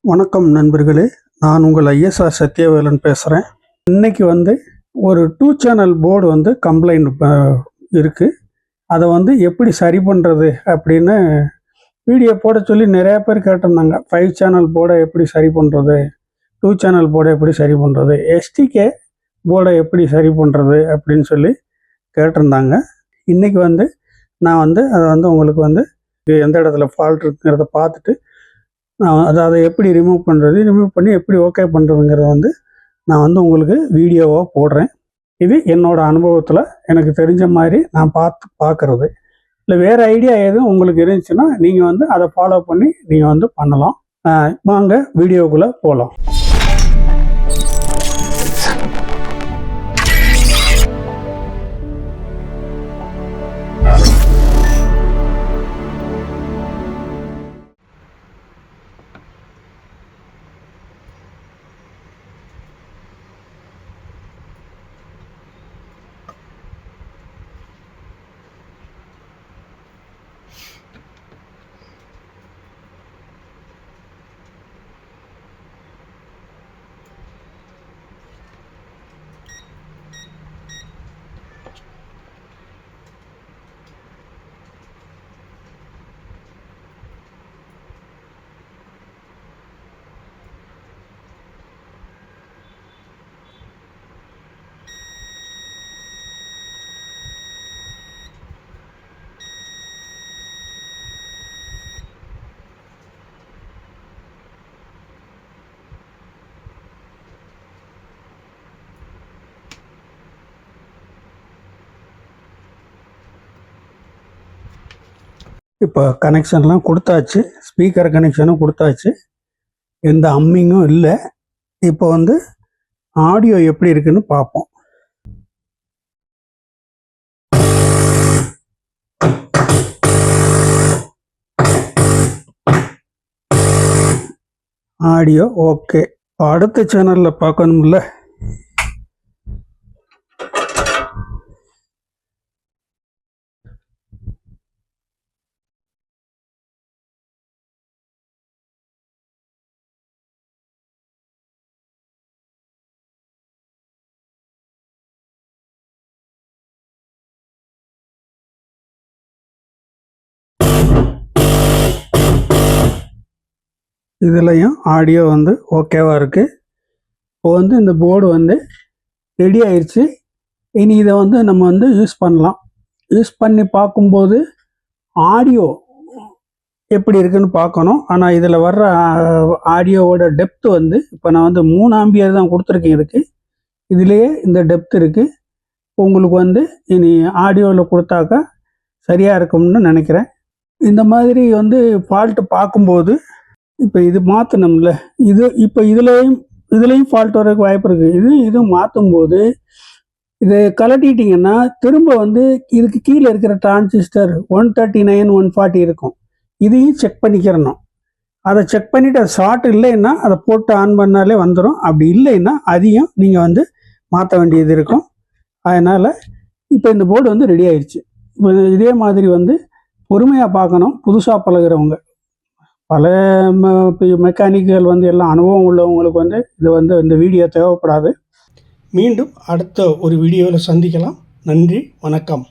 வணக்கம் நண்பர்களே, நான் உங்கள் ஐஎஸ்ஆர் சத்யவேலன் பேசுகிறேன். இன்றைக்கி ஒரு 2 சேனல் போர்டு கம்ப்ளைண்ட் இருக்குது. அதை எப்படி சரி பண்ணுறது அப்படின்னு வீடியோ போட சொல்லி நிறையா பேர் கேட்டிருந்தாங்க. 5 சேனல் போர்டை எப்படி சரி பண்ணுறது, 2 சேனல் போர்டை எப்படி சரி பண்ணுறது, எஸ்டிகே போர்டை எப்படி சரி பண்ணுறது அப்படின்னு சொல்லி கேட்டிருந்தாங்க. இன்றைக்கி நான் அதை உங்களுக்கு எந்த இடத்துல ஃபால்ட் இருக்குங்கிறத பார்த்துட்டு அதை எப்படி ரிமூவ் பண்ணி எப்படி ஓகே பண்ணுறதுங்கிறத நான் உங்களுக்கு வீடியோவாக போடுறேன். இது என்னோடய அனுபவத்தில் எனக்கு தெரிஞ்ச மாதிரி நான் பார்க்குறது. இல்லை வேறு ஐடியா எதுவும் உங்களுக்கு இருந்துச்சுன்னா நீங்கள் அதை ஃபாலோ பண்ணி நீங்கள் பண்ணலாம். வாங்க வீடியோக்குள்ளே போகலாம். இப்போ கனெக்ஷன்லாம் கொடுத்தாச்சு, ஸ்பீக்கர் கனெக்ஷனும் கொடுத்தாச்சு, எந்த அம்மிங்கும் இல்லை. இப்போ ஆடியோ எப்படி இருக்குன்னு பார்ப்போம். Audio okay. அடுத்த சேனலில் பார்க்கணும்ல. இதுலேயும் ஆடியோ ஓகேவாக இருக்குது. இப்போ இந்த போர்டு ரெடி ஆயிடுச்சு. இனி இதை நம்ம யூஸ் பண்ணலாம். யூஸ் பண்ணி பார்க்கும்போது ஆடியோ எப்படி இருக்குன்னு பார்க்கணும். ஆனால் இதில் வர்ற ஆடியோவோட டெப்த்து இப்போ நான் 3 ஆம்பியர் தான் கொடுத்துருக்கேன். இதுலேயே இந்த டெப்த் இருக்குது. உங்களுக்கு இனி ஆடியோவில் கொடுத்தாக்கா சரியாக இருக்கும்னு நினைக்கிறேன். இந்த மாதிரி ஃபால்ட்டு பார்க்கும்போது இப்போ இது மாற்றணும்ல. இப்போ இதுலேயும் ஃபால்ட் வரதுக்கு வாய்ப்பு இருக்குது. இதுவும் மாற்றும்போது இதை கலட்டிட்டிங்கன்னா திரும்ப இதுக்கு கீழே இருக்கிற டிரான்சிஸ்டர் 139 140 இருக்கும். இதையும் செக் பண்ணிக்கிறணும். அதை செக் பண்ணிவிட்டு அது ஷார்ட் இல்லைன்னா அதை போட்டு ஆன் பண்ணாலே வந்துடும். அப்படி இல்லைன்னா அதையும் நீங்கள் மாற்ற வேண்டியது இருக்கும். அதனால் இப்போ இந்த போர்டு ரெடி ஆயிடுச்சு. இதே மாதிரி பொறுமையாக பார்க்கணும். புதுசாக பழகிறவங்க, பல மெக்கானிக்குகள் எல்லாம் அனுபவம் உள்ளவங்களுக்கு இது இந்த வீடியோ தேவைப்படாது. மீண்டும் அடுத்த ஒரு வீடியோவில் சந்திக்கலாம். நன்றி, வணக்கம்.